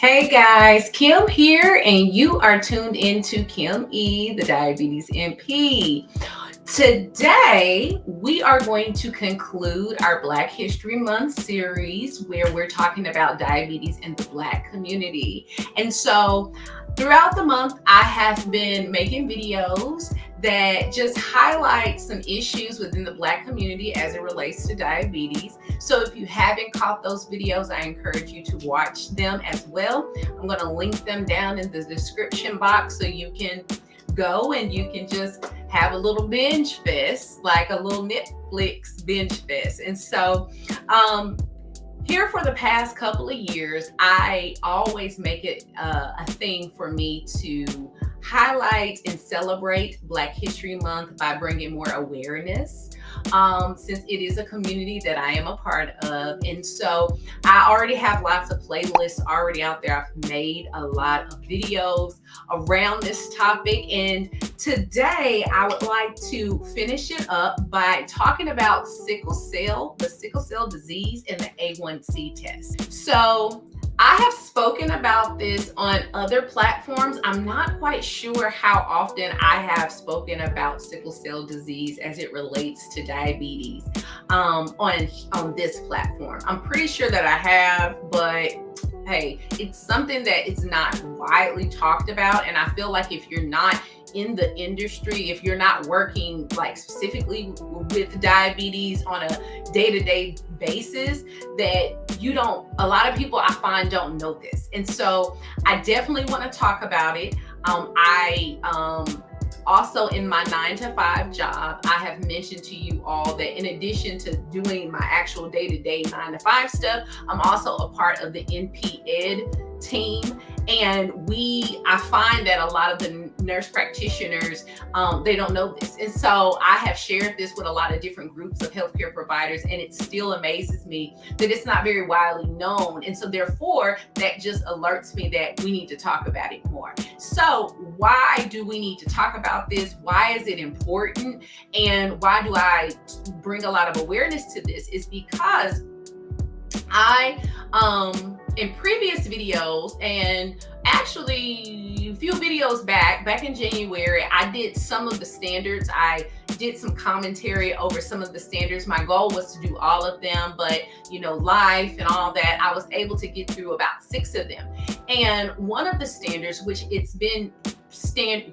Hey guys, Kim here, and you are tuned into Kim E, the Diabetes MP. Today, we are going to conclude our Black History Month series where we're talking about diabetes in the Black community. And so, throughout the month, I have been making videos that just highlight some issues within the Black community as it relates to diabetes. So if you haven't caught those videos, I encourage you to watch them as well. I'm going to link them down in the description box so you can go and you can just have a little binge fest, like a little Netflix binge fest. And so, here for the past couple of years, I always make it a thing for me to highlight and celebrate Black History Month by bringing more awareness, since it is a community that I am a part of. And so I already have lots of playlists already out there. I've made a lot of videos around this topic. And today I would like to finish it up by talking about sickle cell, the sickle cell disease, and the A1c test. So I have spoken about this on other platforms. I'm not quite sure how often I have spoken about sickle cell disease as it relates to diabetes on this platform. I'm pretty sure that I have, but hey, it's something that is not widely talked about. And I feel like if you're not in the industry, if you're not working like specifically with diabetes on a day-to-day basis, that a lot of people I find don't know this. And so I definitely want to talk about it. Also, in my 9-to-5 job, I have mentioned to you all that in addition to doing my actual day-to-day 9-to-5 stuff, I'm also a part of the NP Ed team. And I find that a lot of the nurse practitioners, they don't know this. And so I have shared this with a lot of different groups of healthcare providers, and it still amazes me that it's not very widely known. And so therefore, that just alerts me that we need to talk about it more. So why do we need to talk about this? Why is it important? And why do I bring a lot of awareness to this? Is because in previous videos, and actually a few videos back in January, I did some of the standards. I did some commentary over some of the standards. My goal was to do all of them, but life and all that, I was able to get through about 6 of them. And one of the standards, which it's been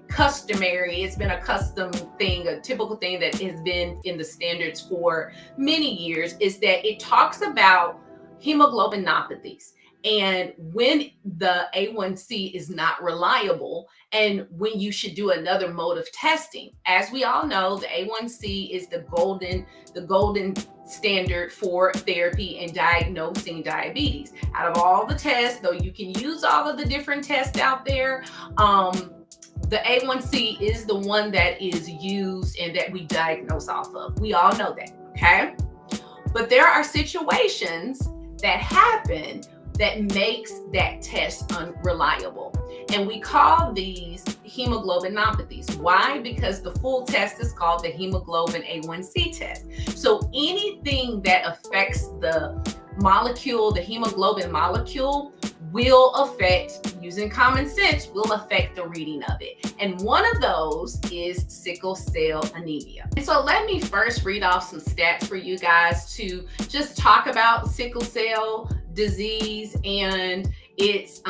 customary, it's been a custom thing, a typical thing that has been in the standards for many years, is that it talks about hemoglobinopathies. And when the A1c is not reliable, and when you should do another mode of testing. As we all know, the A1c is the golden standard for therapy and diagnosing diabetes. Out of all the tests, though you can use all of the different tests out there, the A1c is the one that is used and that we diagnose off of. We all know that, okay? But there are situations that happen that makes that test unreliable. And we call these hemoglobinopathies. Why? Because the full test is called the hemoglobin A1c test. So anything that affects the molecule, the hemoglobin molecule, will affect, using common sense, will affect the reading of it. And one of those is sickle cell anemia. And so let me first read off some stats for you guys to just talk about sickle cell disease and its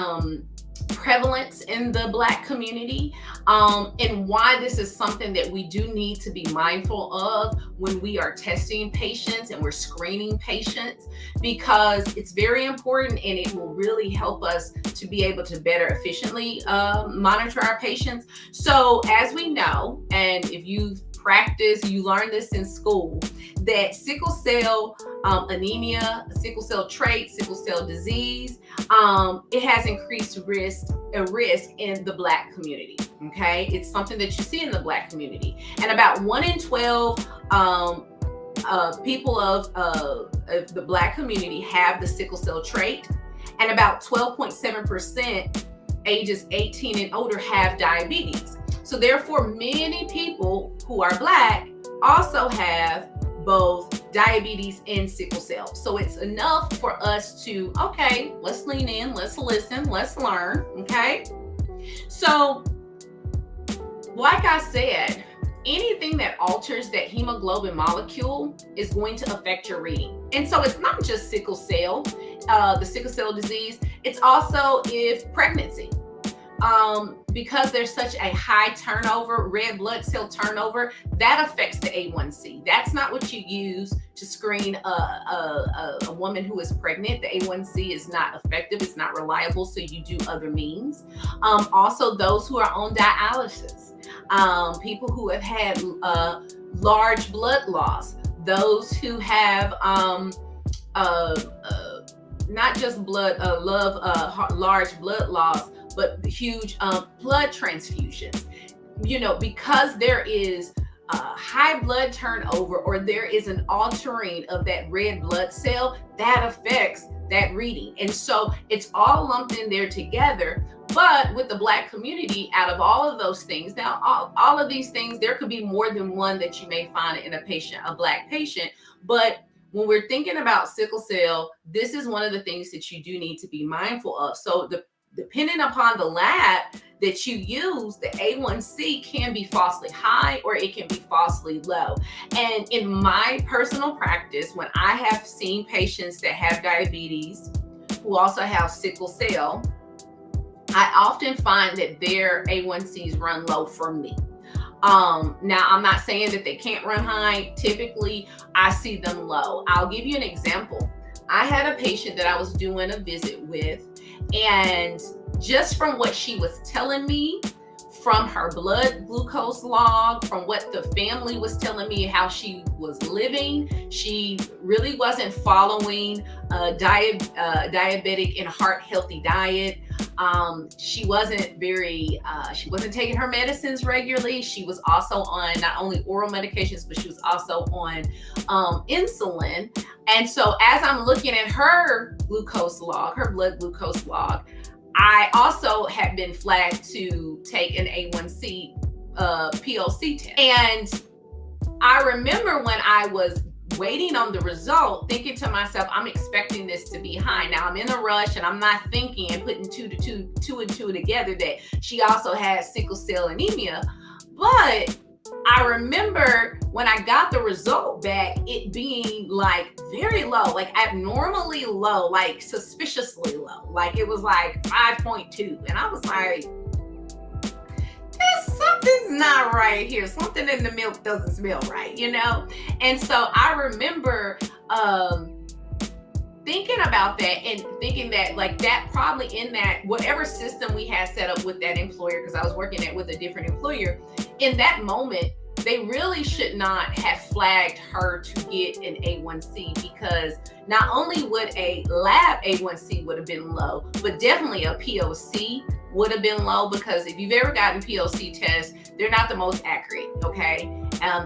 prevalence in the Black community, and why this is something that we do need to be mindful of when we are testing patients and we're screening patients, because it's very important and it will really help us to be able to better efficiently monitor our patients. So as we know, and if you've practiced, you learned this in school, that sickle cell anemia, sickle cell trait, sickle cell disease, it has increased risk in the Black community. Okay, it's something that you see in the Black community, and about 1 in 12 people of the Black community have the sickle cell trait, and about 12.7% ages 18 and older have diabetes. So therefore, many people who are Black also have both diabetes and sickle cell. So it's enough for us to, okay, let's lean in, let's listen, let's learn, okay? So, like I said, anything that alters that hemoglobin molecule is going to affect your reading. And so it's not just sickle cell, the sickle cell disease, it's also if pregnancy. Because there's such a high turnover, red blood cell turnover, that affects the A1c. That's not what you use to screen a woman who is pregnant. The A1c is not effective, it's not reliable, so you do other means. Also, those who are on dialysis, people who have had large blood loss, those who have not just large blood loss, but huge blood transfusions. Because there is high blood turnover, or there is an altering of that red blood cell, that affects that reading. And so it's all lumped in there together. But with the Black community, out of all of those things, now all of these things, there could be more than one that you may find in a Black patient. But when we're thinking about sickle cell, this is one of the things that you do need to be mindful of. So depending upon the lab that you use, the A1c can be falsely high or it can be falsely low. And in my personal practice, when I have seen patients that have diabetes who also have sickle cell, I often find that their A1Cs run low for me. Now, I'm not saying that they can't run high. Typically, I see them low. I'll give you an example. I had a patient that I was doing a visit with, and just from what she was telling me, from her blood glucose log, from what the family was telling me how she was living, she really wasn't following a diabetic and heart healthy diet. She wasn't taking her medicines regularly. She was also on not only oral medications, but she was also on insulin. And so as I'm looking at her glucose log, her blood glucose log, I also had been flagged to take an A1c PLC test. And I remember when I was waiting on the result, thinking to myself, I'm expecting this to be high. Now I'm in a rush and I'm not thinking and putting two and two together that she also has sickle cell anemia. But I remember when I got the result back, it being like very low, like abnormally low, like suspiciously low. Like it was like 5.2. And I was like, something's not right here. Something in the milk doesn't smell right, And so I remember thinking about that and thinking that like that probably in that whatever system we had set up with that employer, because I was working with a different employer, in that moment, they really should not have flagged her to get an A1c, because not only would a lab A1c would have been low, but definitely a POC would have been low, because if you've ever gotten POC tests, they're not the most accurate, okay?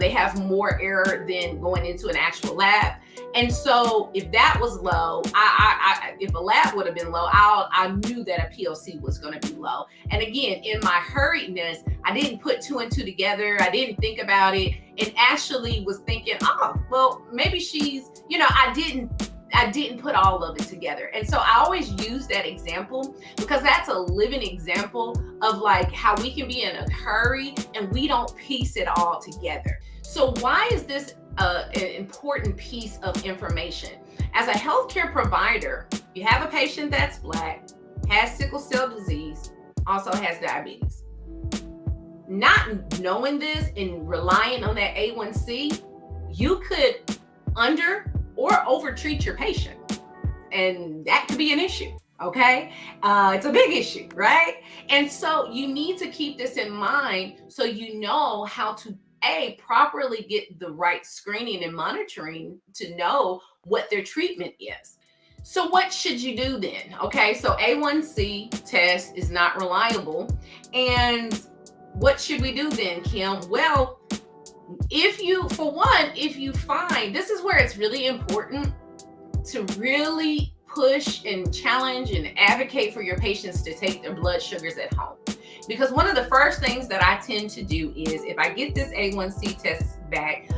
They have more error than going into an actual lab. And so if that was low, if a lab would have been low, I knew that a PLC was going to be low. And again, in my hurriedness, I didn't put two and two together. I didn't think about it, and actually was thinking, oh, well, maybe she's, I didn't put all of it together. And so I always use that example because that's a living example of like how we can be in a hurry and we don't piece it all together. So why is this an important piece of information? As a healthcare provider, you have a patient that's Black, has sickle cell disease, also has diabetes. Not knowing this and relying on that A1C, you could under or over-treat your patient. And that could be an issue, okay? It's a big issue, right? And so you need to keep this in mind so you know how to, properly get the right screening and monitoring to know what their treatment is. So what should you do then? Okay, so A1C test is not reliable. And what should we do then, Kim? Well, if you find, this is where it's really important to really push and challenge and advocate for your patients to take their blood sugars at home. Because one of the first things that I tend to do is if I get this A1C test back,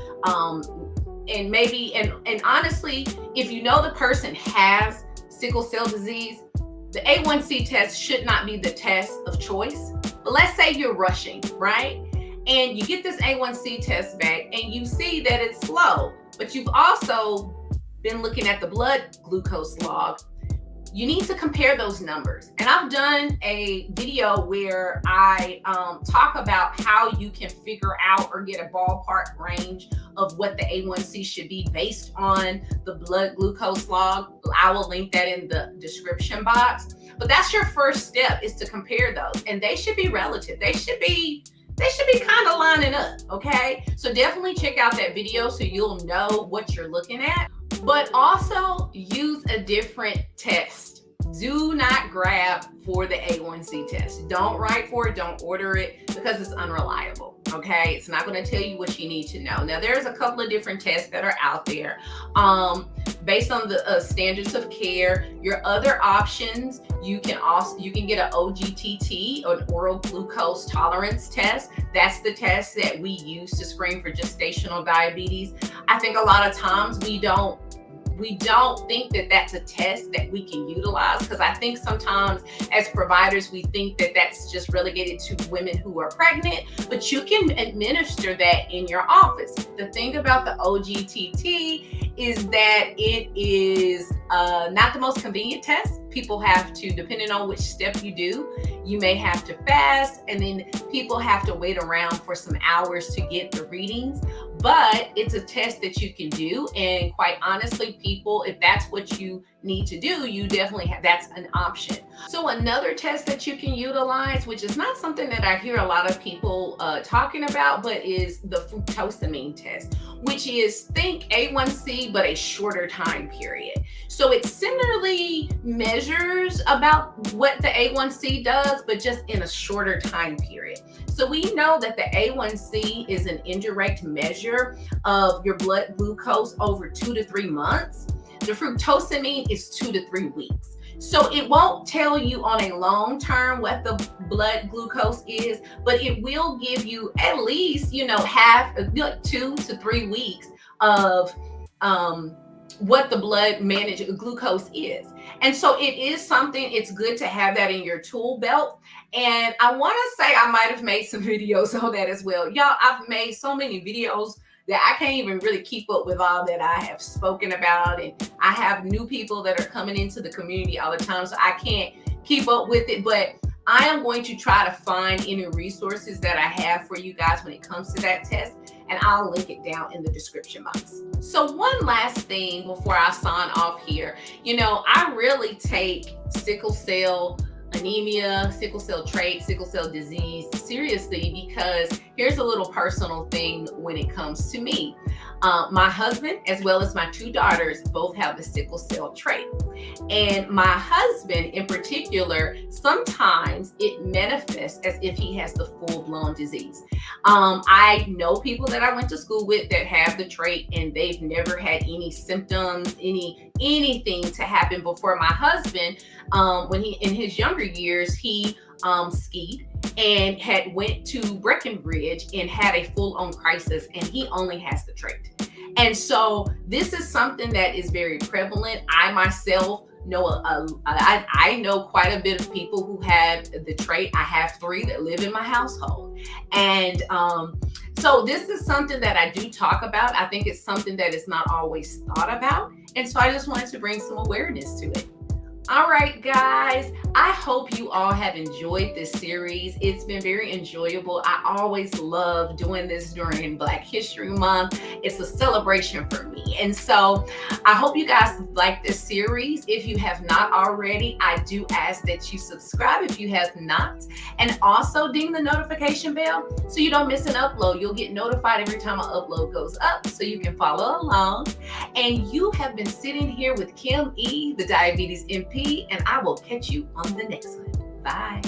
and honestly, if you know the person has sickle cell disease, the A1c test should not be the test of choice. But let's say you're rushing, right? And you get this A1c test back and you see that it's low, but you've also been looking at the blood glucose log. You need to compare those numbers. And I've done a video where I talk about how you can figure out or get a ballpark range of what the A1c should be based on the blood glucose log. I will link that in the description box. But that's your first step, is to compare those. And they should be relative. They should be kind of lining up, okay? So definitely check out that video so you'll know what you're looking at. But also use a different test. Do not grab for the A1c test. Don't write for it, don't order it, because it's unreliable, okay? It's not going to tell you what you need to know. Now, there's a couple of different tests that are out there based on the standards of care. Your other options, you can get an OGTT, or an oral glucose tolerance test. That's the test that we use to screen for gestational diabetes. I think a lot of times we don't think that that's a test that we can utilize, because I think sometimes as providers we think that that's just relegated to women who are pregnant, but you can administer that in your office. The thing about the OGTT is that it is not the most convenient test. People have to, depending on which step you do, you may have to fast, and then people have to wait around for some hours to get the readings. But it's a test that you can do, and quite honestly, people, if that's what you need to do, you definitely have, that's an option. So another test that you can utilize, which is not something that I hear a lot of people talking about, but is the fructosamine test, which is, think A1c, but a shorter time period. So it similarly measures about what the A1c does, but just in a shorter time period. So we know that the A1c is an indirect measure of your blood glucose over 2 to 3 months. The fructosamine is 2 to 3 weeks. So it won't tell you on a long term what the blood glucose is, but it will give you at least, 2 to 3 weeks of what the blood managed glucose is. And so it is something, it's good to have that in your tool belt. And I want to say I might have made some videos on that as well. Y'all, I've made so many videos that I can't even really keep up with all that I have spoken about. And I have new people that are coming into the community all the time, so I can't keep up with it. But I am going to try to find any resources that I have for you guys when it comes to that test, and I'll link it down in the description box. So one last thing before I sign off here, I really take sickle cell anemia, sickle cell trait, sickle cell disease seriously, because here's a little personal thing when it comes to me. My husband, as well as my 2 daughters, both have the sickle cell trait. And my husband in particular, sometimes it manifests as if he has the full-blown disease. I know people that I went to school with that have the trait, and they've never had any symptoms, anything to happen. Before my husband, when he, in his younger years, he skied and had went to Breckenridge and had a full-on crisis, and he only has the trait. And so this is something that is very prevalent. I myself know I know quite a bit of people who have the trait. I have 3 that live in my household. And so this is something that I do talk about. I think it's something that is not always thought about. And so I just wanted to bring some awareness to it. All right, guys, I hope you all have enjoyed this series. It's been very enjoyable. I always love doing this during Black History Month. It's a celebration for me. And so I hope you guys like this series. If you have not already, I do ask that you subscribe if you have not, and also ding the notification bell so you don't miss an upload. You'll get notified every time an upload goes up so you can follow along. And you have been sitting here with Kim E., the Diabetes MP, and I will catch you on the next one. Bye.